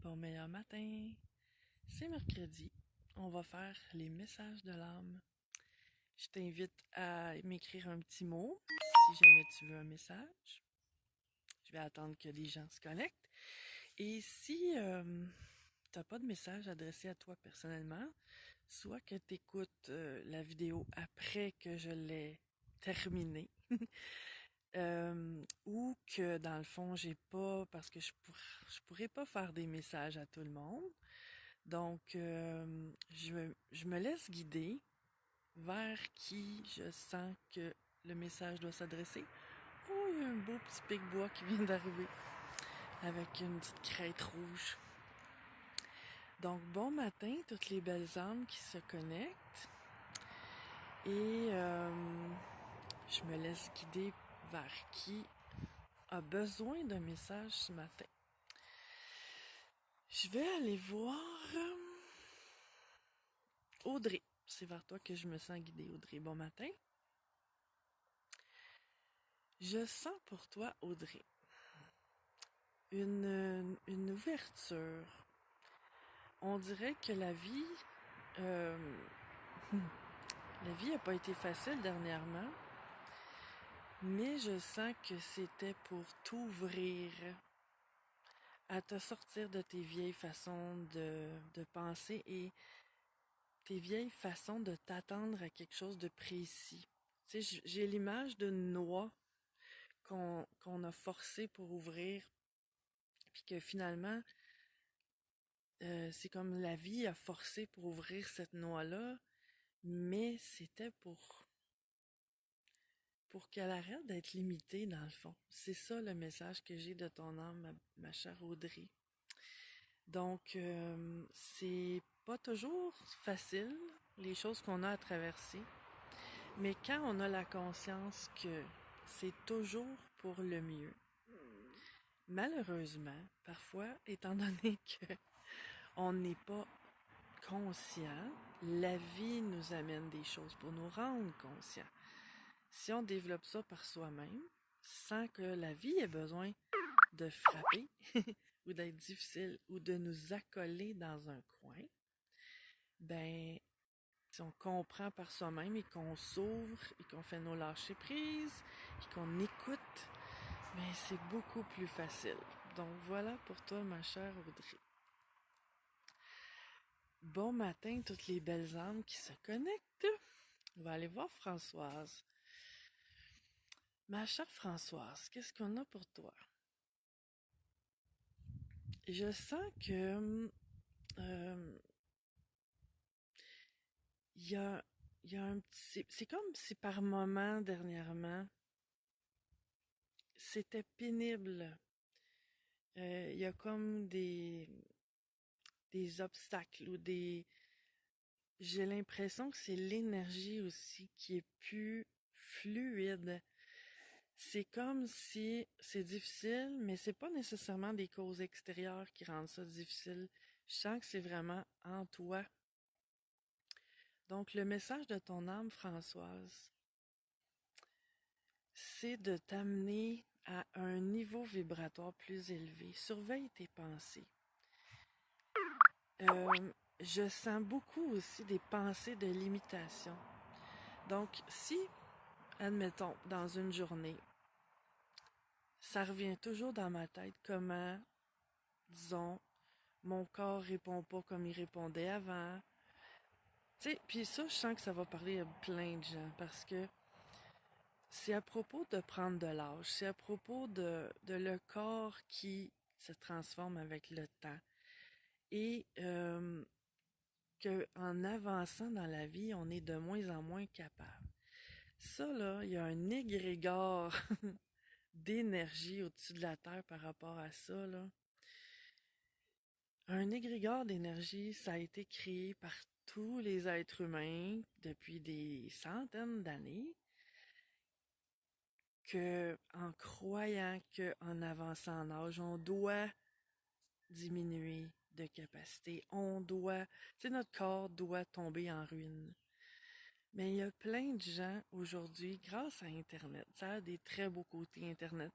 Bon meilleur matin. C'est mercredi. On va faire les messages de l'âme. Je t'invite à m'écrire un petit mot si jamais tu veux un message. Je vais attendre que les gens se connectent. Et si tu n'as pas de message adressé à toi personnellement, soit que tu écoutes la vidéo après que je l'ai terminée, ou que dans le fond, j'ai pas, parce que je pourrais pas faire des messages à tout le monde. Donc, je me laisse guider vers qui je sens que le message doit s'adresser. Oh, il y a un beau petit pic-bois qui vient d'arriver avec une petite crête rouge. Donc, bon matin, toutes les belles âmes qui se connectent. Et je me laisse guider vers qui a besoin d'un message ce matin. Je vais aller voir Audrey. C'est vers toi que je me sens guidée, Audrey. Bon matin. Je sens pour toi, Audrey, une ouverture. On dirait que euh, la vie n'a pas été facile dernièrement, mais je sens que c'était pour t'ouvrir à te sortir de tes vieilles façons de penser et tes vieilles façons de t'attendre à quelque chose de précis. Tu sais, j'ai l'image d'une noix qu'on a forcée pour ouvrir, puis que finalement, c'est comme la vie a forcé pour ouvrir cette noix-là, mais c'était pour qu'elle arrête d'être limitée dans le fond. C'est ça le message que j'ai de ton âme, ma chère Audrey. Donc, c'est pas toujours facile, les choses qu'on a à traverser, mais quand on a la conscience que c'est toujours pour le mieux, malheureusement, parfois, étant donné que on n'est pas conscient, la vie nous amène des choses pour nous rendre conscients. Si on développe ça par soi-même, sans que la vie ait besoin de frapper ou d'être difficile ou de nous accoler dans un coin, ben, si on comprend par soi-même et qu'on s'ouvre et qu'on fait nos lâcher prises et qu'on écoute, ben, c'est beaucoup plus facile. Donc voilà pour toi, ma chère Audrey. Bon matin, toutes les belles âmes qui se connectent. On va aller voir Françoise. Ma chère Françoise, qu'est-ce qu'on a pour toi? Je sens que il y a, il y a un petit... C'est comme si par moment, dernièrement, c'était pénible. Il y a comme des obstacles ou des... J'ai l'impression que c'est l'énergie aussi qui est plus fluide. C'est comme si c'est difficile, mais c'est pas nécessairement des causes extérieures qui rendent ça difficile. Je sens que c'est vraiment en toi. Donc, le message de ton âme, Françoise, c'est de t'amener à un niveau vibratoire plus élevé. Surveille tes pensées. Je sens beaucoup aussi des pensées de limitation. Donc, si, admettons, dans une journée, ça revient toujours dans ma tête comment, disons, mon corps répond pas comme il répondait avant. Tu sais, puis ça, je sens que ça va parler à plein de gens parce que c'est à propos de prendre de l'âge, c'est à propos de le corps qui se transforme avec le temps. Et qu'en avançant dans la vie, on est de moins en moins capable. Ça, là, il y a un égrégore d'énergie au-dessus de la Terre par rapport à ça, là. Un égrégore d'énergie, ça a été créé par tous les êtres humains depuis des centaines d'années, que en croyant qu'en avançant en âge, on doit diminuer de capacité, notre corps doit tomber en ruine. Mais il y a plein de gens aujourd'hui, grâce à Internet, ça a des très beaux côtés Internet.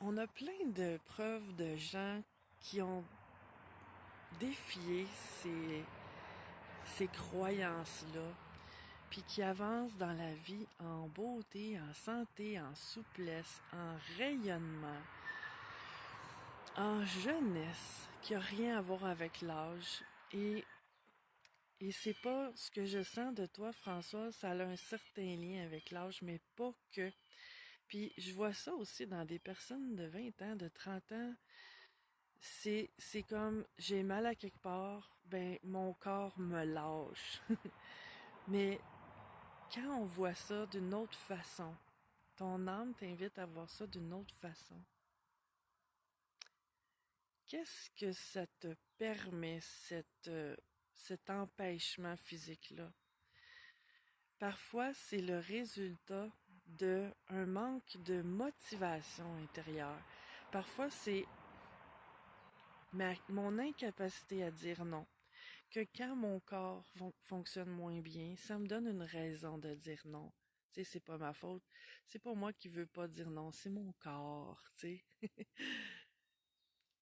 on a plein de preuves de gens qui ont défié ces croyances-là, puis qui avancent dans la vie en beauté, en santé, en souplesse, en rayonnement, en jeunesse, qui a rien à voir avec l'âge. Et c'est pas ce que je sens de toi, Françoise, ça a un certain lien avec l'âge, mais pas que. Puis je vois ça aussi dans des personnes de 20 ans, de 30 ans. C'est comme j'ai mal à quelque part, ben mon corps me lâche. Mais quand on voit ça d'une autre façon, ton âme t'invite à voir ça d'une autre façon. Qu'est-ce que ça te permet, cet empêchement physique-là? Parfois, c'est le résultat d'un manque de motivation intérieure. Parfois, c'est mon incapacité à dire non. Que quand mon corps fonctionne moins bien, ça me donne une raison de dire non. Tu sais, c'est pas ma faute. C'est pas moi qui veux pas dire non, c'est mon corps, tu sais.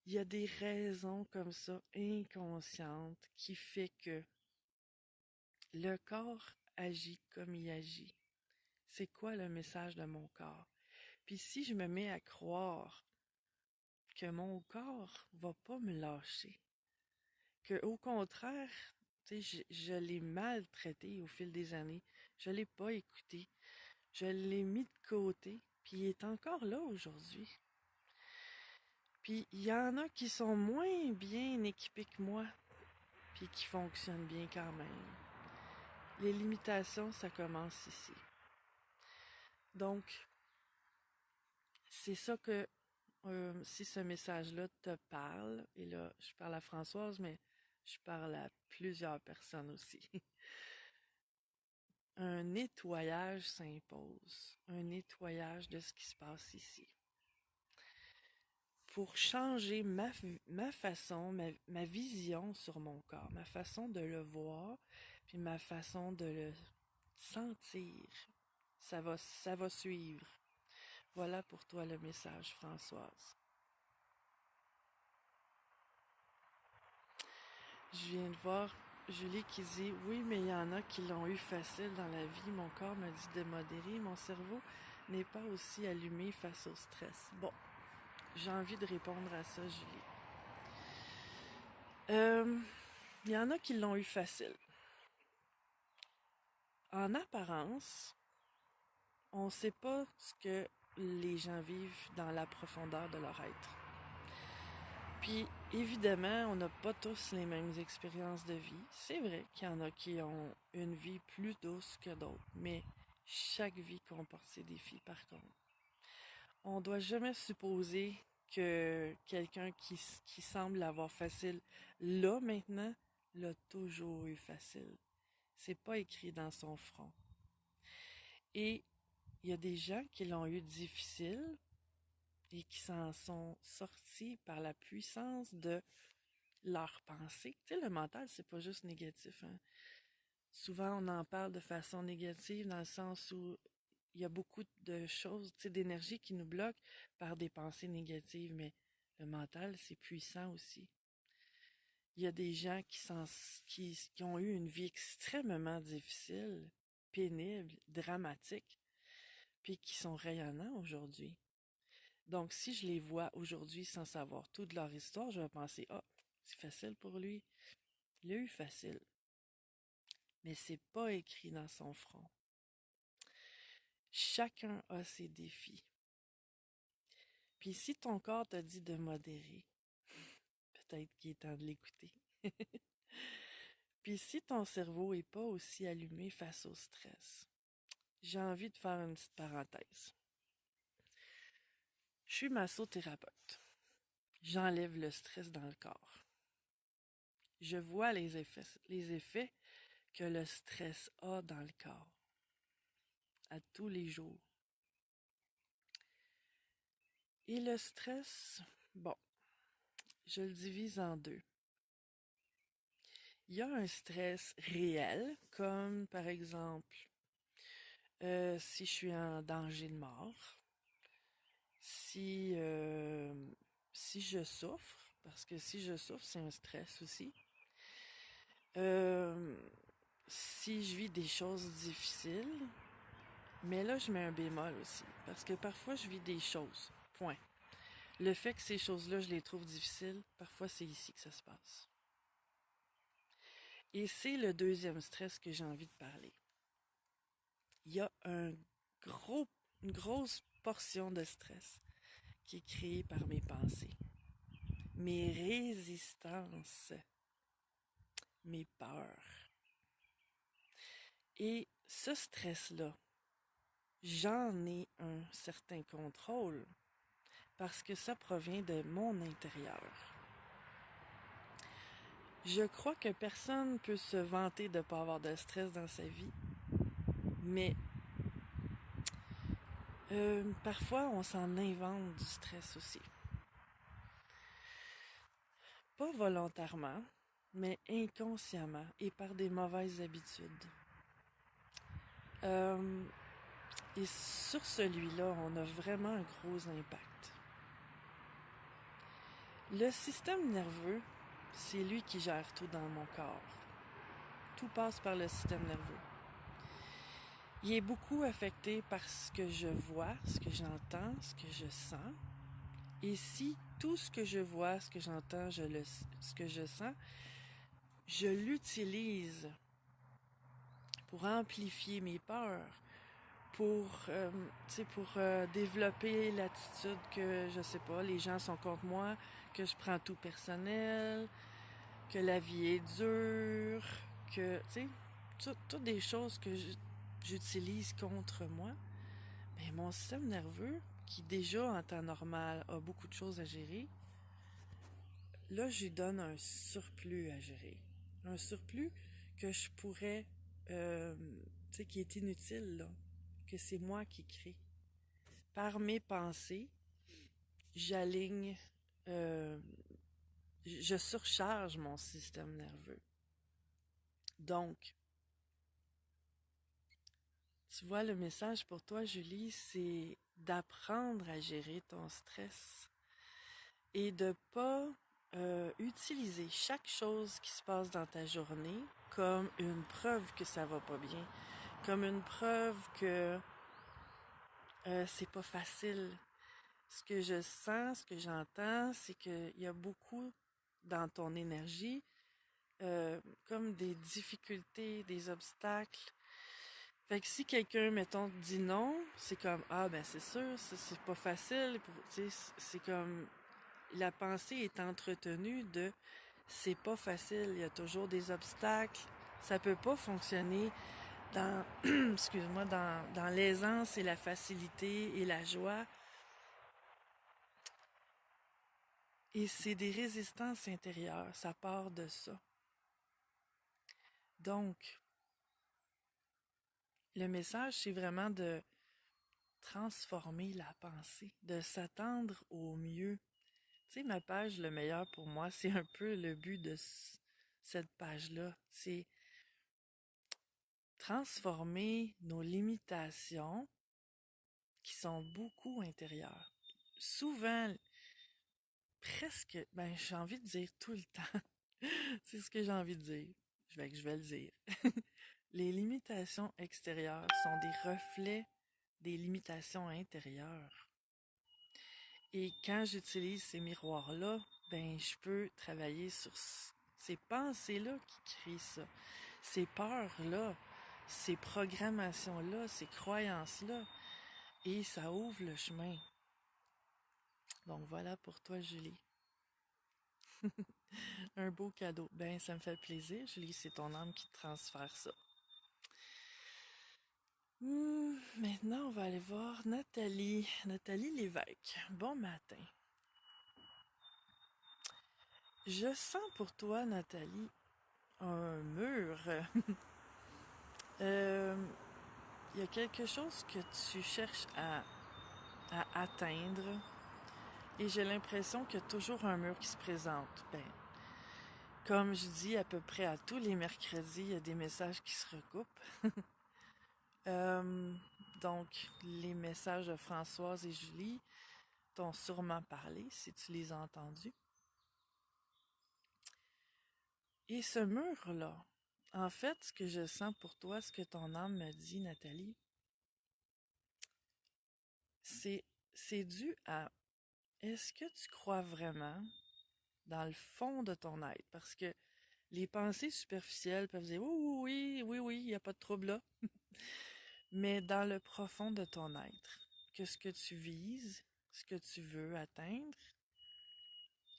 Il y a des raisons comme ça, inconscientes, qui fait que le corps agit comme il agit. C'est quoi le message de mon corps? Puis si je me mets à croire que mon corps va pas me lâcher, que au contraire, tu sais, je l'ai maltraité au fil des années, je l'ai pas écouté, je l'ai mis de côté, puis il est encore là aujourd'hui. Puis il y en a qui sont moins bien équipés que moi, puis qui fonctionnent bien quand même. Les limitations, ça commence ici. Donc, c'est ça que si ce message-là te parle, et là, je parle à Françoise, mais je parle à plusieurs personnes aussi. Un nettoyage s'impose, un nettoyage de ce qui se passe ici. Pour changer ma façon, ma vision sur mon corps, ma façon de le voir, puis ma façon de le sentir. Ça va suivre. Voilà pour toi le message, Françoise. Je viens de voir Julie qui dit « Oui, mais il y en a qui l'ont eu facile dans la vie. Mon corps me dit de modérer. Mon cerveau n'est pas aussi allumé face au stress. » Bon, j'ai envie de répondre à ça, Julie. Il y en a qui l'ont eu facile. En apparence, on ne sait pas ce que les gens vivent dans la profondeur de leur être. Puis, évidemment, on n'a pas tous les mêmes expériences de vie. C'est vrai qu'il y en a qui ont une vie plus douce que d'autres, mais chaque vie comporte ses défis, par contre. On ne doit jamais supposer que quelqu'un qui semble l'avoir facile là, maintenant, l'a toujours eu facile. C'est pas écrit dans son front. Et il y a des gens qui l'ont eu difficile et qui s'en sont sortis par la puissance de leur pensée. Tu sais, le mental, c'est pas juste négatif, hein. Souvent, on en parle de façon négative dans le sens où il y a beaucoup de choses, tu sais, d'énergie qui nous bloquent par des pensées négatives, mais le mental, c'est puissant aussi. Il y a des gens qui ont eu une vie extrêmement difficile, pénible, dramatique, puis qui sont rayonnants aujourd'hui. Donc, si je les vois aujourd'hui sans savoir toute leur histoire, je vais penser, ah, c'est facile pour lui. Il a eu facile. Mais c'est pas écrit dans son front. Chacun a ses défis. Puis si ton corps te dit de modérer, peut-être qu'il est temps de l'écouter. Puis si ton cerveau est pas aussi allumé face au stress, j'ai envie de faire une petite parenthèse. Je suis massothérapeute. J'enlève le stress dans le corps. Je vois les effets que le stress a dans le corps à tous les jours. Et le stress, bon, je le divise en deux. Il y a un stress réel, comme par exemple, si je suis en danger de mort, Si, si je souffre, parce que si je souffre, c'est un stress aussi. Euh, Si je vis des choses difficiles, mais là, je mets un bémol aussi, parce que parfois, je vis des choses. Point. Le fait que ces choses-là, je les trouve difficiles, parfois, c'est ici que ça se passe. Et c'est le deuxième stress que j'ai envie de parler. Il y a une grosse portion de stress qui est créée par mes pensées, mes résistances, mes peurs. Et ce stress-là, j'en ai un certain contrôle parce que ça provient de mon intérieur. Je crois que personne ne peut se vanter de ne pas avoir de stress dans sa vie, mais parfois on s'en invente du stress aussi. Pas volontairement, mais inconsciemment et par des mauvaises habitudes. Euh, et sur celui-là, on a vraiment un gros impact. Le système nerveux, c'est lui qui gère tout dans mon corps. Tout passe par le système nerveux. Il est beaucoup affecté par ce que je vois, ce que j'entends, ce que je sens. Et si tout ce que je vois, ce que j'entends, ce que je sens, je l'utilise pour amplifier mes peurs, pour développer l'attitude que, je sais pas, les gens sont contre moi, que je prends tout personnel, que la vie est dure, que, tu sais, toutes des choses que j'utilise contre moi, mais mon système nerveux, qui déjà en temps normal a beaucoup de choses à gérer, là, je lui donne un surplus à gérer. Un surplus que je pourrais, euh, tu sais, qui est inutile, là, que c'est moi qui crée. Par mes pensées, j'aligne, euh, je surcharge mon système nerveux. Donc, tu vois, le message pour toi, Julie, c'est d'apprendre à gérer ton stress et de pas utiliser chaque chose qui se passe dans ta journée comme une preuve que ça va pas bien, comme une preuve que c'est pas facile. Ce que je sens, ce que j'entends, c'est qu'il y a beaucoup dans ton énergie, comme des difficultés, des obstacles. Fait que si quelqu'un, mettons, dit non, c'est comme, ah ben c'est sûr, c'est pas facile. C'est comme, la pensée est entretenue de, c'est pas facile, il y a toujours des obstacles. Ça peut pas fonctionner dans, excuse-moi, dans l'aisance et la facilité et la joie. Et c'est des résistances intérieures, ça part de ça. Donc, le message, c'est vraiment de transformer la pensée, de s'attendre au mieux. Tu sais, ma page, le meilleur pour moi, c'est un peu le but de cette page-là. C'est transformer nos limitations qui sont beaucoup intérieures. Souvent, presque, ben, j'ai envie de dire tout le temps. C'est ce que j'ai envie de dire. Je vais le dire. Les limitations extérieures sont des reflets des limitations intérieures. Et quand j'utilise ces miroirs-là, ben, je peux travailler sur ces pensées-là qui créent ça, ces peurs-là, ces programmations-là, ces croyances-là. Et ça ouvre le chemin. Donc voilà pour toi, Julie. Un beau cadeau. Ben, ça me fait plaisir, Julie. C'est ton âme qui te transfère ça. Maintenant, on va aller voir Nathalie. Nathalie Lévesque. Bon matin. Je sens pour toi, Nathalie, un mur. Euh, Il y a quelque chose que tu cherches à atteindre et j'ai l'impression qu'il y a toujours un mur qui se présente. Ben, comme je dis à peu près à tous les mercredis, il y a des messages qui se recoupent. Euh, donc, les messages de Françoise et Julie, t'ont sûrement parlé si tu les as entendus. Et ce mur-là, en fait, ce que je sens pour toi, ce que ton âme me dit, Nathalie, c'est, c'est dû à est-ce que tu crois vraiment dans le fond de ton être? Parce que les pensées superficielles peuvent dire oui, oui, oui, oui, il n'y a pas de trouble là. Mais dans le profond de ton être, que ce que tu vises, ce que tu veux atteindre,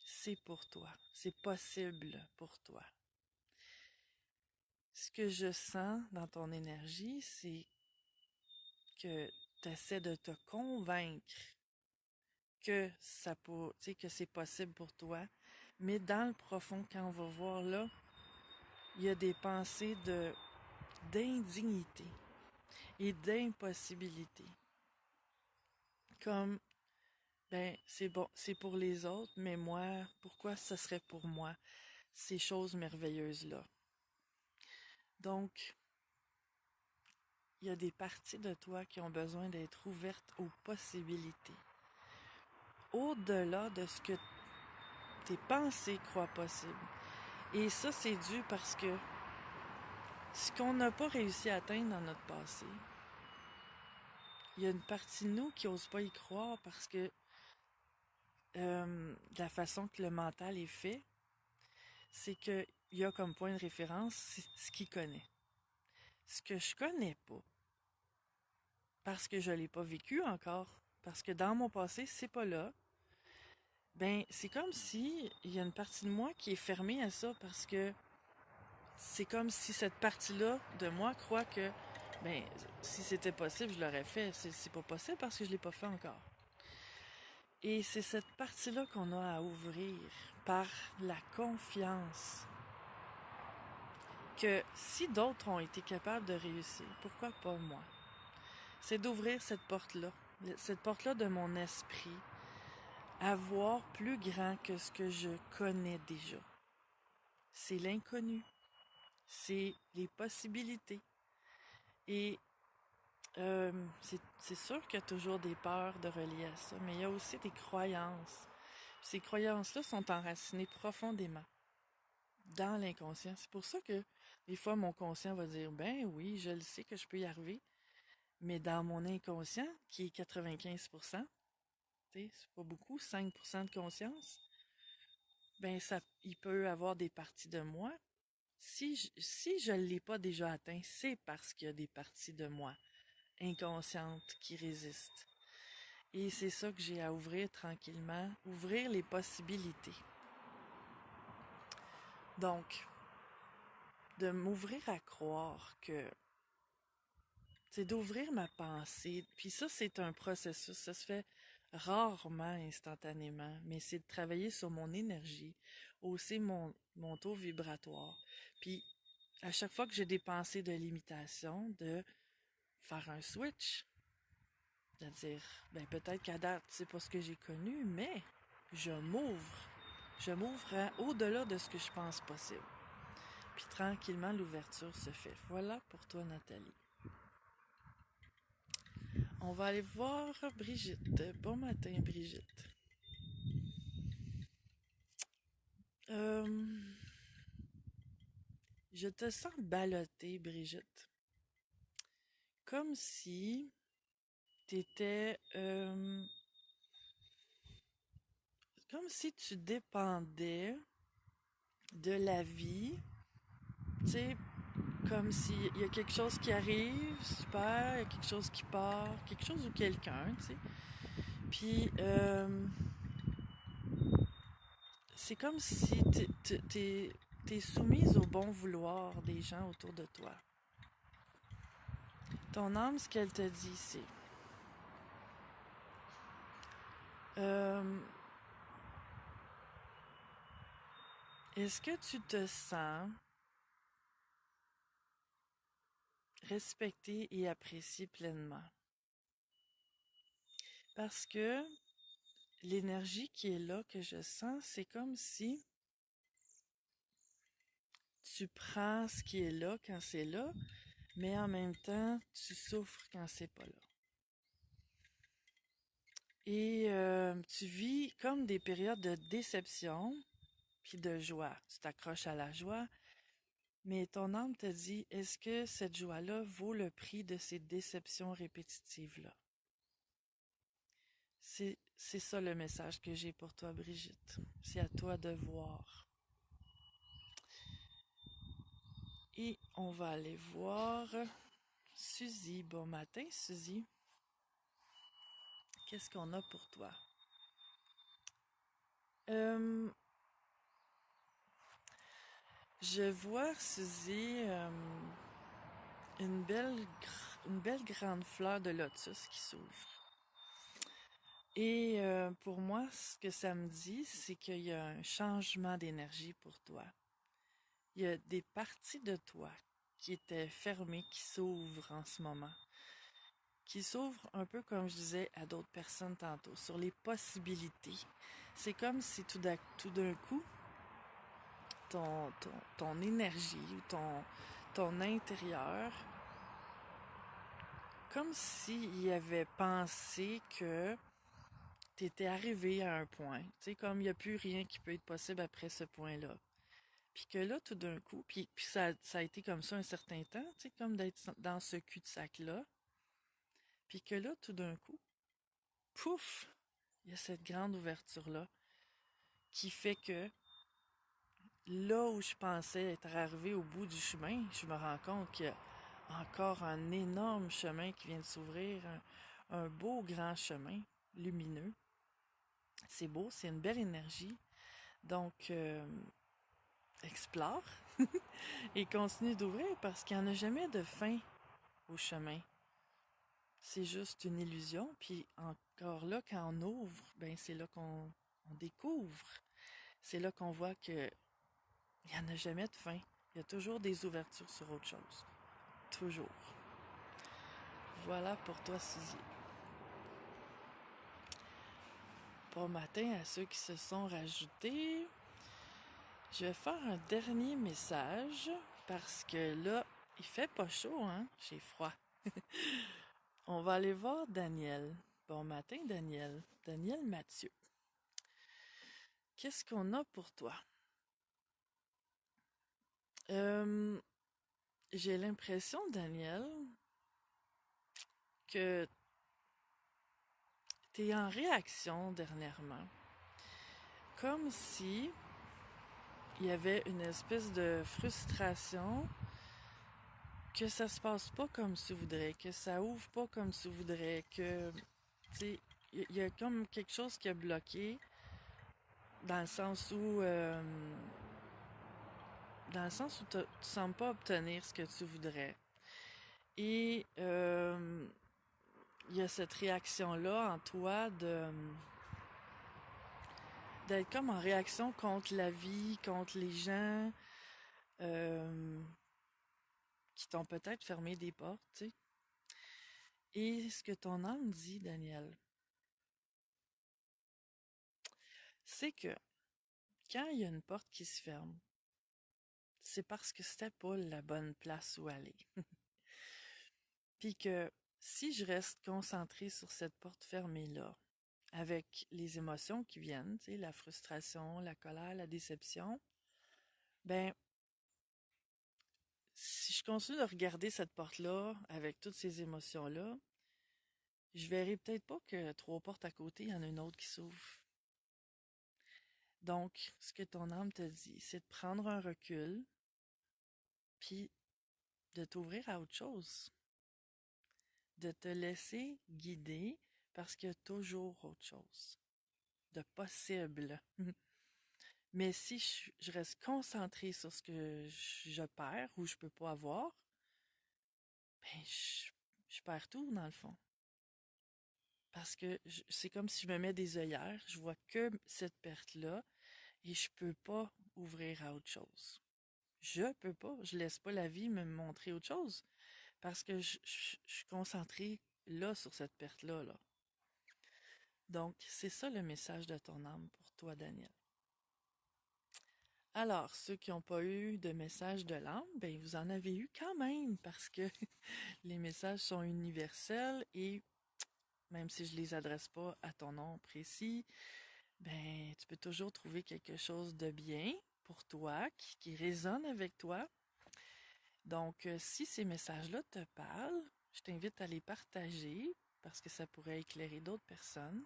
c'est pour toi. C'est possible pour toi. Ce que je sens dans ton énergie, c'est que tu essaies de te convaincre que que c'est possible pour toi. Mais dans le profond, quand on va voir là, il y a des pensées d'indignité et d'impossibilité. Comme, ben, c'est bon, c'est pour les autres, mais moi, pourquoi ce serait pour moi, ces choses merveilleuses-là? Donc, il y a des parties de toi qui ont besoin d'être ouvertes aux possibilités. Au-delà de ce que tes pensées croient possible. Et ça, c'est dû parce que ce qu'on n'a pas réussi à atteindre dans notre passé, il y a une partie de nous qui n'ose pas y croire parce que de la façon que le mental est fait, c'est qu'il y a comme point de référence ce qu'il connaît. Ce que je connais pas, parce que je l'ai pas vécu encore, parce que dans mon passé, c'est pas là, ben c'est comme si il y a une partie de moi qui est fermée à ça parce que c'est comme si cette partie-là de moi croit que ben si c'était possible, je l'aurais fait. C'est pas possible parce que je l'ai pas fait encore. Et c'est cette partie-là qu'on a à ouvrir par la confiance que si d'autres ont été capables de réussir, pourquoi pas moi? C'est d'ouvrir cette porte-là de mon esprit, à voir plus grand que ce que je connais déjà. C'est l'inconnu, c'est les possibilités. Et c'est sûr qu'il y a toujours des peurs de relier à ça, mais il y a aussi des croyances. Ces croyances-là sont enracinées profondément dans l'inconscient. C'est pour ça que des fois mon conscient va dire ben oui, je le sais que je peux y arriver, mais dans mon inconscient, qui est 95%, c'est pas beaucoup, 5% de conscience, ben ça, il peut avoir des parties de moi. Si je ne l'ai pas déjà atteint, c'est parce qu'il y a des parties de moi inconscientes qui résistent. Et c'est ça que j'ai à ouvrir tranquillement, ouvrir les possibilités. Donc, de m'ouvrir à croire que c'est d'ouvrir ma pensée. Puis ça, c'est un processus. Ça se fait rarement instantanément, mais c'est de travailler sur mon énergie, hausser mon taux vibratoire. Puis, à chaque fois que j'ai des pensées de limitation, de faire un switch, de dire, ben peut-être qu'à date, c'est pas ce que j'ai connu, mais je m'ouvre. Je m'ouvre au-delà de ce que je pense possible. Puis tranquillement, l'ouverture se fait. Voilà pour toi, Nathalie. On va aller voir Brigitte. Bon matin, Brigitte. Euh, je te sens ballottée, Brigitte. Comme si t'étais... comme si tu dépendais de la vie. Tu sais, comme s'il y a quelque chose qui arrive, super, il y a quelque chose qui part, quelque chose ou quelqu'un, tu sais. Puis, c'est comme si t'es soumise au bon vouloir des gens autour de toi. Ton âme, ce qu'elle te dit, c'est euh, est-ce que tu te sens respecté et apprécié pleinement? Parce que l'énergie qui est là, que je sens, c'est comme si tu prends ce qui est là quand c'est là, mais en même temps, tu souffres quand c'est pas là. Et tu vis comme des périodes de déception puis de joie. Tu t'accroches à la joie, mais ton âme te dit, est-ce que cette joie-là vaut le prix de ces déceptions répétitives-là? C'est ça le message que j'ai pour toi, Brigitte. C'est à toi de voir. Et on va aller voir Suzy. Bon matin, Suzy. Qu'est-ce qu'on a pour toi? Euh, je vois, Suzy, une belle grande fleur de lotus qui s'ouvre. Et pour moi, ce que ça me dit, c'est qu'il y a un changement d'énergie pour toi. Il y a des parties de toi qui étaient fermées, qui s'ouvrent en ce moment. Qui s'ouvrent un peu comme je disais à d'autres personnes tantôt, sur les possibilités. C'est comme si tout d'un coup, ton énergie ou ton intérieur, comme s'il avait pensé que tu étais arrivé à un point. Tu sais, comme il n'y a plus rien qui peut être possible après ce point-là. Puis que là, tout d'un coup, puis ça a été comme ça un certain temps, tu sais, comme d'être dans ce cul-de-sac-là. Puis que là, tout d'un coup, pouf, il y a cette grande ouverture-là qui fait que là où je pensais être arrivé au bout du chemin, je me rends compte qu'il y a encore un énorme chemin qui vient de s'ouvrir, un beau grand chemin lumineux. C'est beau, c'est une belle énergie. Donc, explore et continue d'ouvrir parce qu'il n'y en a jamais de fin au chemin. C'est juste une illusion. Puis encore là, quand on ouvre, ben c'est là qu'on découvre. C'est là qu'on voit que il n'y en a jamais de fin. Il y a toujours des ouvertures sur autre chose. Toujours. Voilà pour toi, Suzy. Bon matin à ceux qui se sont rajoutés. Je vais faire un dernier message parce que là, il fait pas chaud, hein? J'ai froid. On va aller voir Daniel. Bon matin, Daniel. Daniel Mathieu. Qu'est-ce qu'on a pour toi? Euh, j'ai l'impression, Daniel, que tu es en réaction dernièrement. Comme si il y avait une espèce de frustration que ça se passe pas comme tu voudrais, que ça ouvre pas comme tu voudrais, que, tu sais, il y a comme quelque chose qui a bloqué dans le sens où, tu sembles pas obtenir ce que tu voudrais. Et il y a cette réaction-là en toi d'être comme en réaction contre la vie, contre les gens euh, qui t'ont peut-être fermé des portes, tu sais. Et ce que ton âme dit, Daniel, c'est que quand il y a une porte qui se ferme, c'est parce que c'était pas la bonne place où aller. Puis que si je reste concentrée sur cette porte fermée-là, avec les émotions qui viennent, tu sais, la frustration, la colère, la déception, ben, si je continue de regarder cette porte-là avec toutes ces émotions-là, je verrai peut-être pas que 3 portes à côté, il y en a une autre qui s'ouvre. Donc, ce que ton âme te dit, c'est de prendre un recul, puis de t'ouvrir à autre chose, de te laisser guider parce qu'il y a toujours autre chose de possible. Mais si je reste concentrée sur ce que je perds ou je peux pas avoir, ben je perds tout dans le fond. Parce que c'est comme si je me mets des œillères, je vois que cette perte-là et je peux pas ouvrir à autre chose. Je peux pas, je laisse pas la vie me montrer autre chose parce que je suis concentrée là sur cette perte-là. Là. Donc, c'est ça le message de ton âme pour toi, Daniel. Alors, ceux qui n'ont pas eu de message de l'âme, ben vous en avez eu quand même parce que les messages sont universels et même si je les adresse pas à ton nom précis, ben, tu peux toujours trouver quelque chose de bien pour toi, qui résonne avec toi. Donc, si ces messages-là te parlent, je t'invite à les partager parce que ça pourrait éclairer d'autres personnes.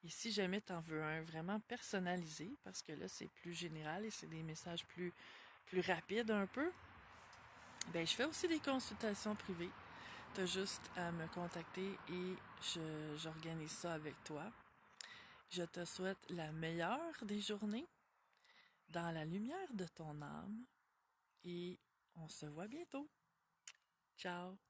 Et si jamais tu en veux un vraiment personnalisé, parce que là, c'est plus général et c'est des messages plus rapides un peu, ben, je fais aussi des consultations privées. Tu as juste à me contacter et j'organise ça avec toi. Je te souhaite la meilleure des journées dans la lumière de ton âme et on se voit bientôt. Ciao!